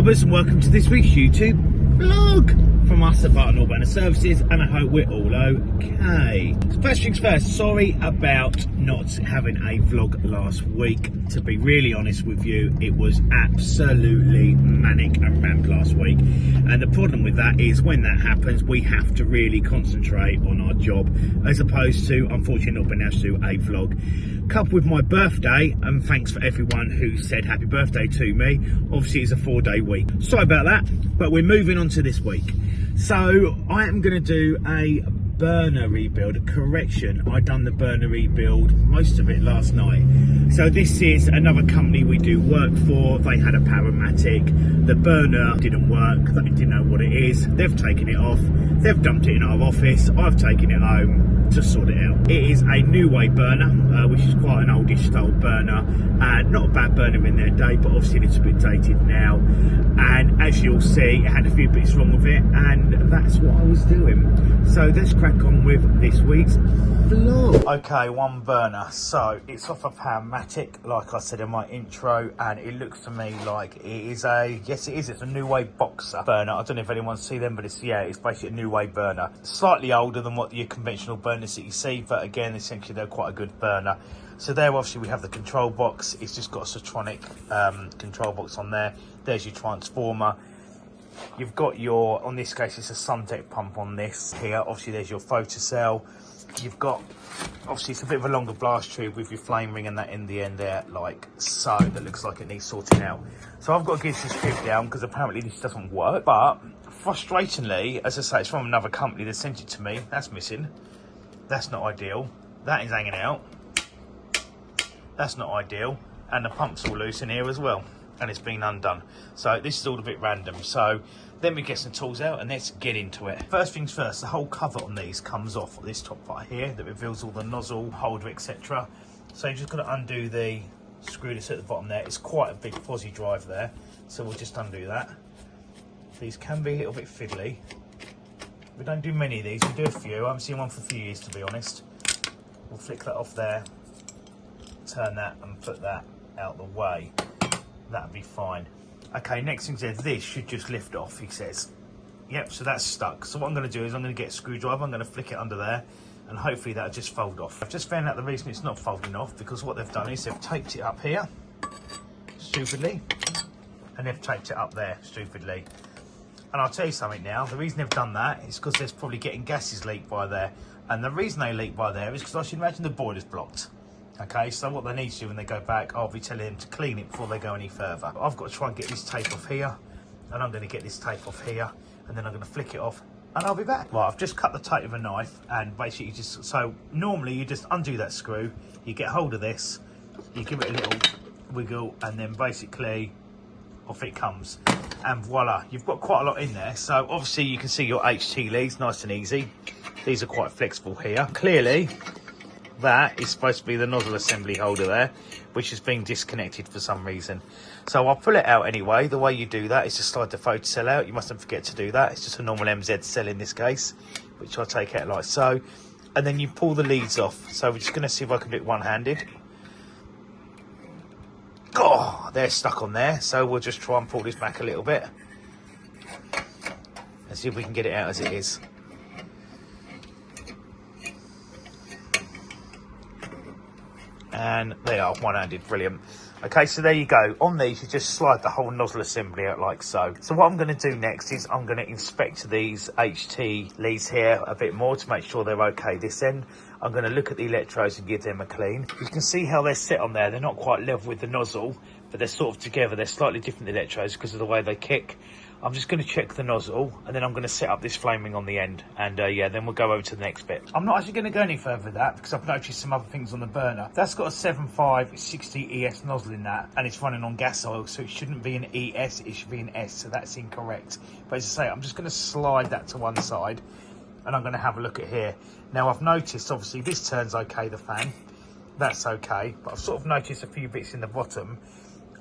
Bobbers and welcome to this week's YouTube vlog from us at Barton Burner Services, and I hope we're all okay. First things first, sorry about not having a vlog last week. To be really honest with you, it was absolutely manic and rammed last week, and the problem with that is when that happens we have to really concentrate on our job as opposed to unfortunately not being able to do a vlog. Coupled with my birthday, and thanks for everyone who said happy birthday to me. Obviously it's a 4-day week, sorry about that, but we're moving on to this week. So I am going to do a burner rebuild. Correction, I done the burner rebuild, most of it last night. So this is another company we do work for. They had a Powermatic, the burner didn't work, they didn't know what it is, they've taken it off, they've dumped it in our office, I've taken it home to sort it out. It is a New Way burner, which is quite an oldish style burner, and not a bad burner in their day, but obviously it's a bit dated now. And as you'll see, it had a few bits wrong with it, and that's what I was doing. So let's crack on with this week's vlog. Okay, one burner. So it's off a Powermatic, like I said in my intro, and it looks to me like it is a, yes it is, it's a New Way Boxer burner. I don't know if anyone's seen them, but it's, yeah, it's basically a New Way burner. Slightly older than what your conventional burners that you see, but again, essentially they're quite a good burner. So there, obviously, we have the control box. It's just got a Sotronic control box on there. There's your transformer. You've got your, on this case, it's a Suntech pump on this here. Obviously, there's your photocell. You've got, obviously, it's a bit of a longer blast tube with your flame ring and that in the end there, like so. That looks like it needs sorting out. So I've got to give this strip down because apparently this doesn't work. But frustratingly, as I say, it's from another company that sent it to me. That's missing. That's not ideal. That is hanging out. That's not ideal. And the pump's all loose in here as well. And it's been undone. So this is all a bit random. So then we get some tools out and let's get into it. First things first, the whole cover on these comes off this top part here that reveals all the nozzle, holder, etc. So you're just going to undo the screw that's at the bottom there. It's quite a big fuzzy drive there. So we'll just undo that. These can be a little bit fiddly. We don't do many of these, we do a few. I haven't seen one for a few years, to be honest. We'll flick that off there, turn that and put that out the way. That'll be fine. Okay, next thing says this should just lift off, he says. Yep, so that's stuck. So what I'm going to do is I'm going to get a screwdriver, I'm going to flick it under there, and hopefully that'll just fold off. I've just found out the reason it's not folding off, because what they've done is they've taped it up here, stupidly, and they've taped it up there, stupidly. And I'll tell you something now, the reason they've done that is because there's probably getting gases leaked by there. And the reason they leak by there is because I should imagine the boiler's blocked. Okay, so what they need to do when they go back, I'll be telling them to clean it before they go any further. I've got to try and get this tape off here, and I'm going to get this tape off here, and then I'm going to flick it off, and I'll be back. Right, I've just cut the tape with a knife, and basically just, so normally you just undo that screw, you get hold of this, you give it a little wiggle, and then basically off it comes. And voila, you've got quite a lot in there. So obviously you can see your HT leads, nice and easy. These are quite flexible here. Clearly, that is supposed to be the nozzle assembly holder there, which has been disconnected for some reason. So I'll pull it out anyway. The way you do that is to slide the photocell out. You mustn't forget to do that. It's just a normal MZ cell in this case, which I'll take out like so. And then you pull the leads off. So we're just going to see if I can do it one-handed. Oh, they're stuck on there, so we'll just try and pull this back a little bit and see if we can get it out as it is. And they are one-handed, brilliant. Okay, so there you go. On these, you just slide the whole nozzle assembly out like so. So what I'm going to do next is I'm going to inspect these HT leads here a bit more to make sure they're okay this end. I'm going to look at the electrodes and give them a clean. You can see how they're set on there. They're not quite level with the nozzle, but they're sort of together. They're slightly different electrodes because of the way they kick. I'm just going to check the nozzle, and then I'm going to set up this flaming on the end, and yeah, then we'll go over to the next bit. I'm not actually going to go any further with that because I've noticed some other things on the burner. That's got a 7560 ES nozzle in that, and it's running on gas oil, so it shouldn't be an ES, it should be an S, so that's incorrect. But as I say, I'm just going to slide that to one side, and I'm going to have a look at here. Now I've noticed, obviously, this turns okay, the fan. That's okay, but I've sort of noticed a few bits in the bottom,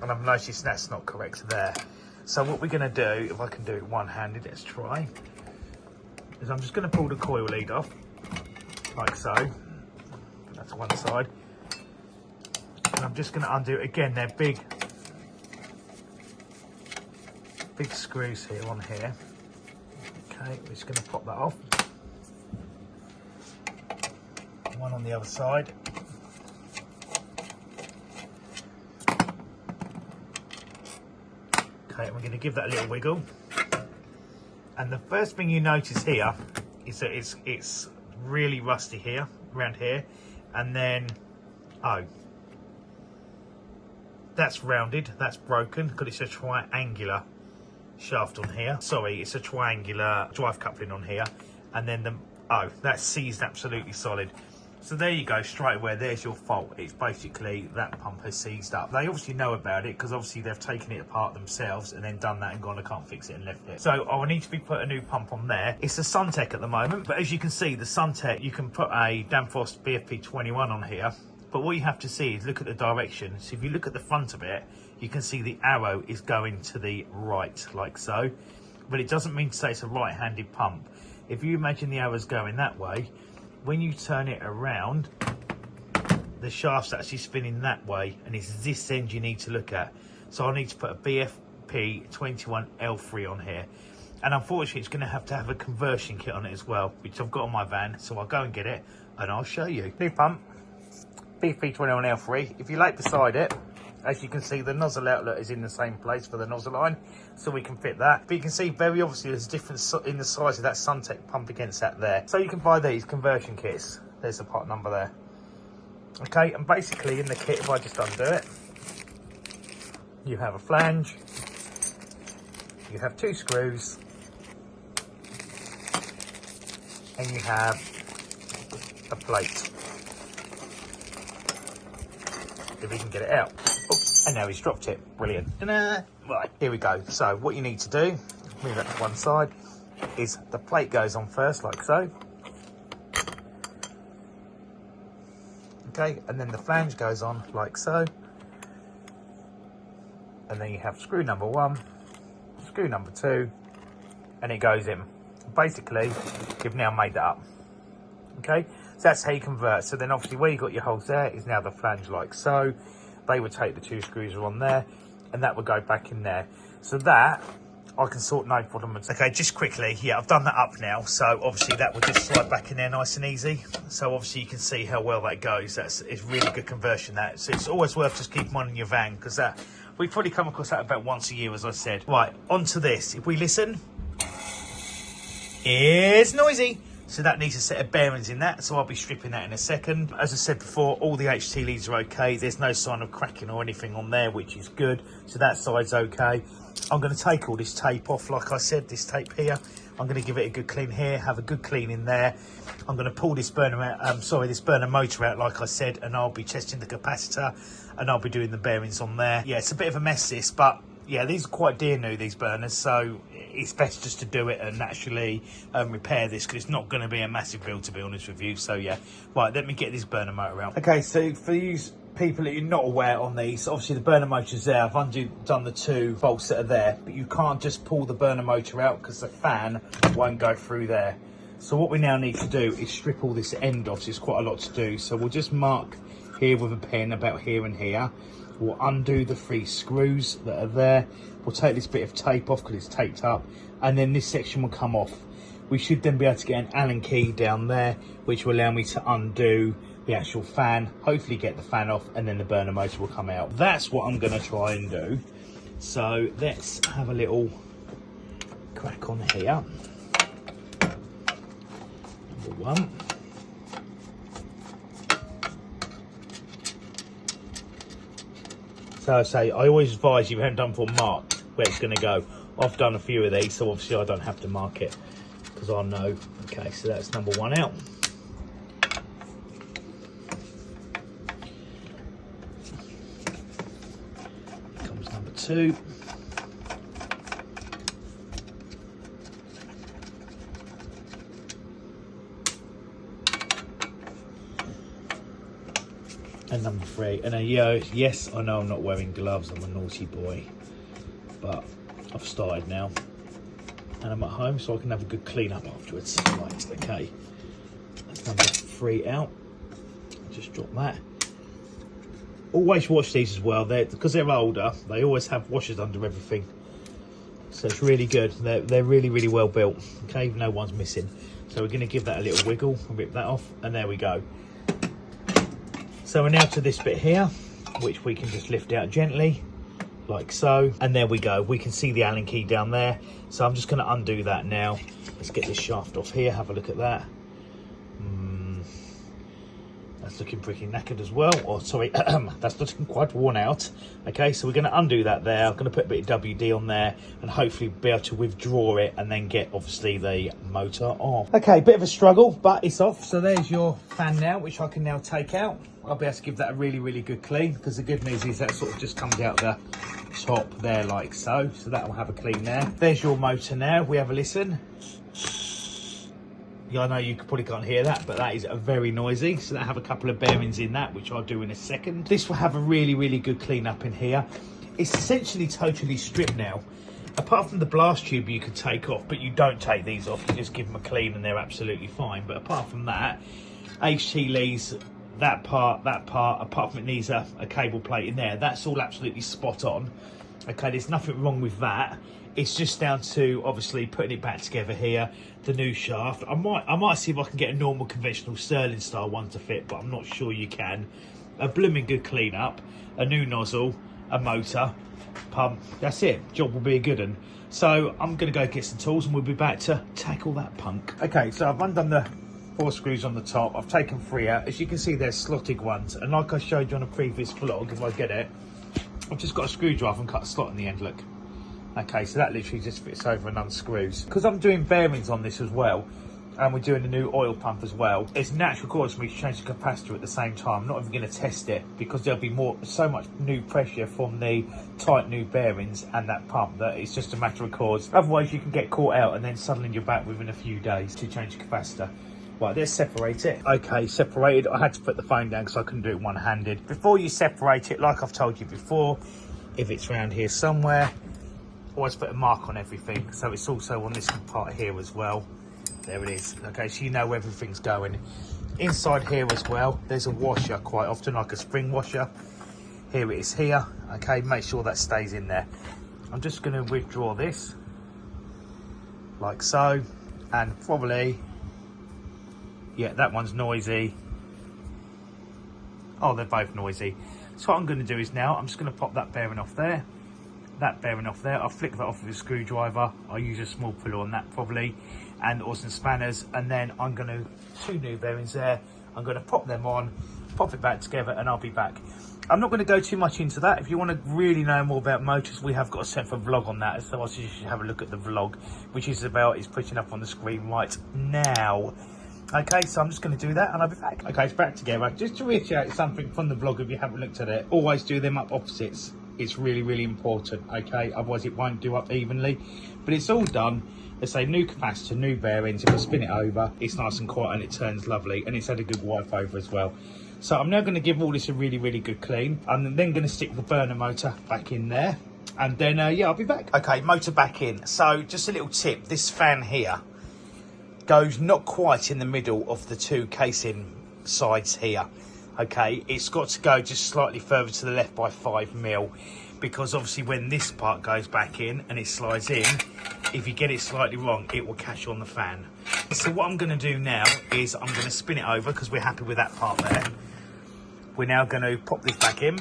and I've noticed that's not correct there. So what we're going to do, if I can do it one-handed, let's try, is I'm just going to pull the coil lead off, like so. Put that to one side. And I'm just going to undo it again. They're big big screws here on here. Okay, we're just going to pop that off. One on the other side. Okay, and we're going to give that a little wiggle. And the first thing you notice here is that it's really rusty here, around here. And then, oh, that's rounded, that's broken, because it's a triangular shaft on here. Sorry, it's a triangular drive coupling on here. And then that's seized absolutely solid. So there you go, straight away, there's your fault. It's basically that pump has seized up. They obviously know about it because obviously they've taken it apart themselves and then done that and gone, I can't fix it, and left it. So I will need to put a new pump on there. It's a Suntech at the moment, but as you can see, the Suntech, you can put a Danfoss BFP21 on here. But what you have to see is look at the direction. So if you look at the front of it, you can see the arrow is going to the right, like so. But it doesn't mean to say it's a right-handed pump. If you imagine the arrow's going that way, when you turn it around, the shaft's actually spinning that way, and it's this end you need to look at. So I need to put a BFP21L3 on here. And unfortunately, it's going to have a conversion kit on it as well, which I've got on my van. So I'll go and get it, and I'll show you. New pump, BFP21L3. If you look beside it, as you can see, the nozzle outlet is in the same place for the nozzle line, so we can fit that. But you can see very obviously there's a difference in the size of that Suntech pump against that there. So you can buy these conversion kits. There's the part number there. Okay, and basically in the kit, if I just undo it, you have a flange, you have 2 screws, and you have a plate. If we can get it out. And now he's dropped it. Brilliant. Right, here we go. So what you need to do, move that to one side, is the plate goes on first, like so. Okay, and then the flange goes on, like so. And then you have screw number 1, screw number 2, and it goes in. Basically, you've now made that up. Okay, so that's how you convert. So then obviously where you got your holes there is now the flange, like so. They would take the 2 screws on there, and that would go back in there. So that I can sort no problem. Okay, just quickly, yeah, I've done that up now. So obviously that will just slide back in there nice and easy. So obviously you can see how well that goes. It's really good conversion, that. So it's always worth just keeping one in your van, because that we probably come across that about once a year, as I said. Right, onto this. If we listen, it's noisy. So that needs a set of bearings in that, so I'll be stripping that in a second. As I said before, all the HT leads are okay. There's no sign of cracking or anything on there, which is good. So that side's okay. I'm going to take all this tape off, like I said, this tape here. I'm going to give it a good clean here, have a good clean in there. I'm going to pull this burner out, this burner motor out, like I said, and I'll be testing the capacitor, and I'll be doing the bearings on there. Yeah, it's a bit of a mess, this, but yeah, these are quite dear new, these burners, so it's best just to do it and actually repair this, because it's not going to be a massive build, to be honest with you. So yeah, right, let me get this burner motor out. Okay, so for you people that you're not aware on these, obviously the burner motor's there. I've done the 2 bolts that are there, but you can't just pull the burner motor out because the fan won't go through there. So what we now need to do is strip all this end off. So it's quite a lot to do. So we'll just mark here with a pen about here and here. We'll undo the 3 screws that are there. We'll take this bit of tape off because it's taped up, and then this section will come off. We should then be able to get an Allen key down there, which will allow me to undo the actual fan, hopefully get the fan off, and then the burner motor will come out. That's what I'm going to try and do. So let's have a little crack on here. Number 1. So I say, I always advise you, if you haven't done before, mark where it's going to go. I've done a few of these, so obviously I don't have to mark it, because I know. Okay, so that's number 1 out. Here comes number 2. And number 3. And yes, I know I'm not wearing gloves, I'm a naughty boy, but I've started now, and I'm at home, so I can have a good clean up afterwards. Right, okay, that's number 3 out. Just drop that. Always wash these as well. Because they're older, they always have washers under everything. So it's really good. They're really, really well built. Okay, no one's missing. So we're going to give that a little wiggle and rip that off, and there we go. So we're now to this bit here, which we can just lift out gently, like so. And there we go. We can see the Allen key down there. So I'm just going to undo that now. Let's get this shaft off here. Have a look at that. That's looking pretty knackered as well. Or sorry, that's looking quite worn out. Okay, so we're going to undo that there. I'm going to put a bit of WD on there and hopefully be able to withdraw it and then get obviously the motor off. Okay, bit of a struggle, but it's off. So there's your fan now, which I can now take out. I'll be able to give that a really, really good clean, because the good news is that sort of just comes out the top there like so. So that will have a clean there. There's your motor now. We have a listen. I know you probably can't hear that, but that is very noisy. So that have a couple of bearings in that, which I'll do in a second. This will have a really, really good clean up in here. It's essentially totally stripped now. Apart from the blast tube you could take off, but you don't take these off. You just give them a clean and they're absolutely fine. But apart from that, HT leads that part, apart from it needs a cable plate in there. That's all absolutely spot on. Okay, there's nothing wrong with that. It's just down to obviously putting it back together here, the new shaft. I might see if I can get a normal conventional Sterling style one to fit, but I'm not sure you can. A blooming good clean up, a new nozzle, a motor, pump. That's it. Job will be a good one. So I'm going to go get some tools and we'll be back to tackle that punk. Okay, so I've undone the 4 screws on the top. I've taken 3 out. As you can see, they're slotted ones. And like I showed you on a previous vlog, if I get it, I've just got a screwdriver and cut a slot in the end, look. Okay, so that literally just fits over and unscrews. Because I'm doing bearings on this as well, and we're doing a new oil pump as well, it's natural course for me to change the capacitor at the same time. I'm not even going to test it, because there'll be so much new pressure from the tight new bearings and that pump that it's just a matter of course. Otherwise you can get caught out and then suddenly you're back within a few days to change the capacitor. Right, let's separate it. Okay, separated. I had to put the phone down because I couldn't do it one-handed. Before you separate it, like I've told you before, if it's around here somewhere, always put a mark on everything. So it's also on this part here as well. There it is. Okay, so you know where everything's going. Inside here as well, there's a washer quite often, like a spring washer. Here it is here. Okay, make sure that stays in there. I'm just going to withdraw this, like so, and probably, yeah, that one's noisy. Oh, they're both noisy. So what I'm going to do is now, I'm just going to pop that bearing off there. That bearing off there, I'll flick that off with a screwdriver. I'll use a small puller on that probably, and or some spanners, and then I'm going to, 2 new bearings there, I'm going to pop them on, pop it back together, and I'll be back. I'm not going to go too much into that. If you want to really know more about motors, we have got a separate vlog on that, so I suggest you should have a look at the vlog, which is putting up on the screen right now. Okay, so I'm just going to do that and I'll be back. Okay, it's back together. Just to reiterate something from the vlog, if you haven't looked at it, always do them up opposites. It's really, really important, okay? Otherwise it won't do up evenly. But it's all done. Let's say new capacitor, new bearings. If I spin it over, it's nice and quiet and it turns lovely. And it's had a good wipe over as well. So I'm now going to give all this a really, really good clean. I'm then going to stick the burner motor back in there. And then, yeah, I'll be back. Okay, motor back in. So just a little tip. This fan here goes not quite in the middle of the 2 casing sides here. Okay, it's got to go just slightly further to the left by 5mm, because obviously when this part goes back in and it slides in, if you get it slightly wrong, it will catch on the fan. So what I'm going to do now is I'm going to spin it over, because we're happy with that part there. We're now going to pop this back in.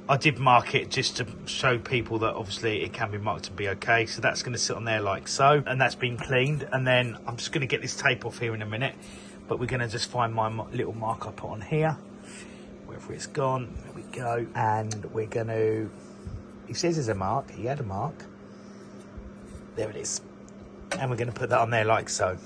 I did mark it just to show people that obviously it can be marked to be okay. So that's going to sit on there like so, and that's been cleaned. And then I'm just going to get this tape off here in a minute, but we're going to just find my little mark I put on here, wherever it's gone. There we go. And we're going to, he says there's a mark, he had a mark. There it is. And we're going to put that on there like so.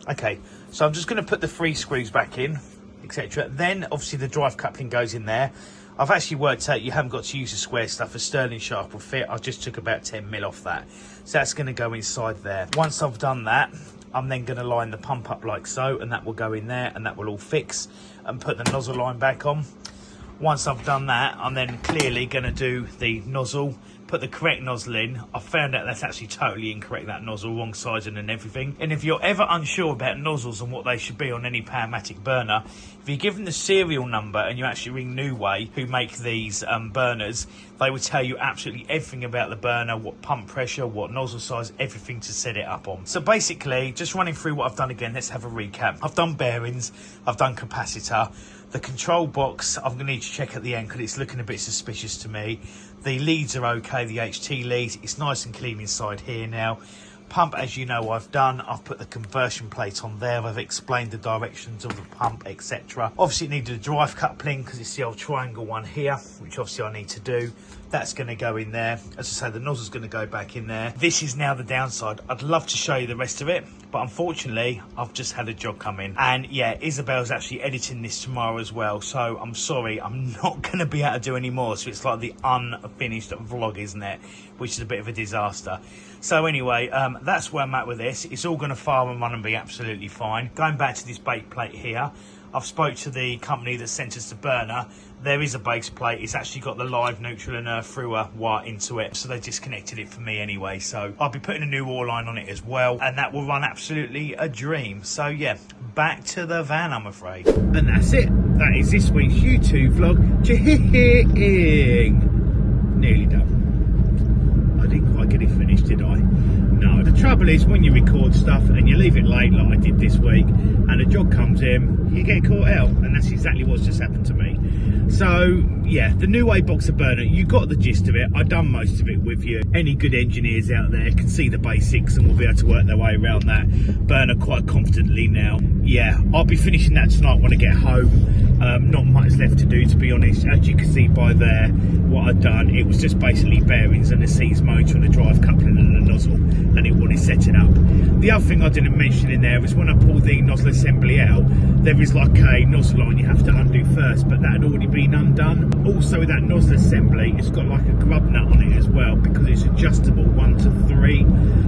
Okay, so I'm just going to put the 3 screws back in, etc. Then obviously the drive coupling goes in there. I've actually worked out you haven't got to use the square stuff. A Sterling shaft will fit. I just took about 10mm off that. So that's going to go inside there. Once I've done that, I'm then going to line the pump up like so, and that will go in there, and that will all fix, and put the nozzle line back on. Once I've done that, I'm then clearly going to do the nozzle put the correct nozzle in. I found out that's actually totally incorrect, that nozzle, wrong sizing and everything. And if you're ever unsure about nozzles and what they should be on any Powermatic burner, if you give them the serial number and you actually ring New Way, who make these burners, they will tell you absolutely everything about the burner, what pump pressure, what nozzle size, everything to set it up on. So basically, just running through what I've done again, let's have a recap. I've done bearings, I've done capacitor. The control box, I'm going to need to check at the end because it's looking a bit suspicious to me. The leads are okay, the HT leads. It's nice and clean inside here now. Pump, as you know, I've done. I've put the conversion plate on there. I've explained the directions of the pump, etc. Obviously, it needed a drive coupling because it's the old triangle one here, which obviously I need to do. That's going to go in there. As I say, the nozzle's going to go back in there. This is now the downside. I'd love to show you the rest of it, but unfortunately, I've just had a job come in. And yeah, Isabel's actually editing this tomorrow as well. So I'm sorry, I'm not going to be able to do any more. So it's like the unfinished vlog, isn't it? Which is a bit of a disaster. So anyway, that's where I'm at with this. It's all going to fire and run and be absolutely fine. Going back to this bake plate here, I've spoke to the company that sent us the burner. There is a base plate. It's actually got the live neutral and earth through a wire into it. So they disconnected it for me anyway. So I'll be putting a new oil line on it as well. And that will run absolutely a dream. So yeah, back to the van, I'm afraid. And that's it. That is this week's YouTube vlog. Nearly done. I didn't quite get it finished, did I? No. The trouble is, when you record stuff and you leave it late, like I did this week, and a job comes in, you get caught out, and that's exactly what's just happened to me. So yeah, the New Way boxer burner, you got the gist of it. I've done most of it with you. Any good engineers out there can see the basics and will be able to work their way around that burner quite confidently now. Yeah, I'll be finishing that tonight when I get home. Not much left to do, to be honest. As you can see by there, what I've done, it was just basically bearings and the seats motor and the drive coupling and the nozzle, and it wanted setting up. The other thing I didn't mention in there is when I pull the nozzle assembly out, there is like a nozzle line you have to undo first, but that had already been undone. Also with that nozzle assembly, it's got like a grub nut on it as well, because it's adjustable 1 to 3.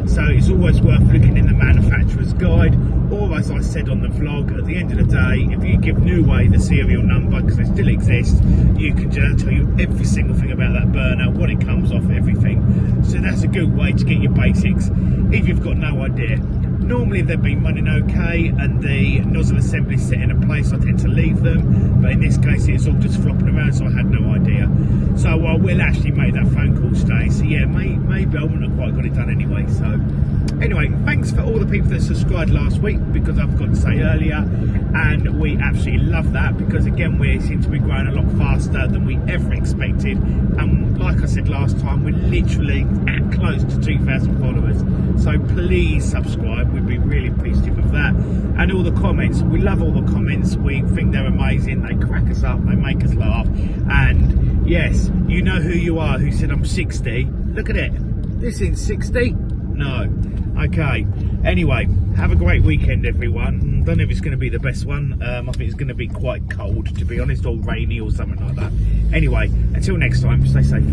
So it's always worth looking in the manufacturer's guide, or as I said on the vlog, at the end of the day, if you give New Way the serial number, because it still exists, you can tell you every single thing about that burner, what it comes off, everything. So that's a good way to get your basics if you've got no idea. Normally they've been running okay and the nozzle assembly set in a place, I tend to leave them, but in this case it's all just flopping around, so I had no idea. So I will actually make that phone call today. So yeah, maybe I wouldn't have quite got it done anyway. So anyway, thanks for all the people that subscribed last week, because I forgot to say earlier, and we absolutely love that, because again, we seem to be growing a lot faster than we ever expected. And like I said last time, we're literally at close to 2,000 followers. So please subscribe, we'd be really appreciative of that. And all the comments, we love all the comments, we think they're amazing, they crack us up, they make us laugh. And yes, you know who you are, who said I'm 60. Look at it, this ain't 60. No. Okay, anyway, have a great weekend everyone. Don't know if it's going to be the best one. I think it's going to be quite cold, to be honest, or rainy or something like that. Anyway, until next time, stay safe.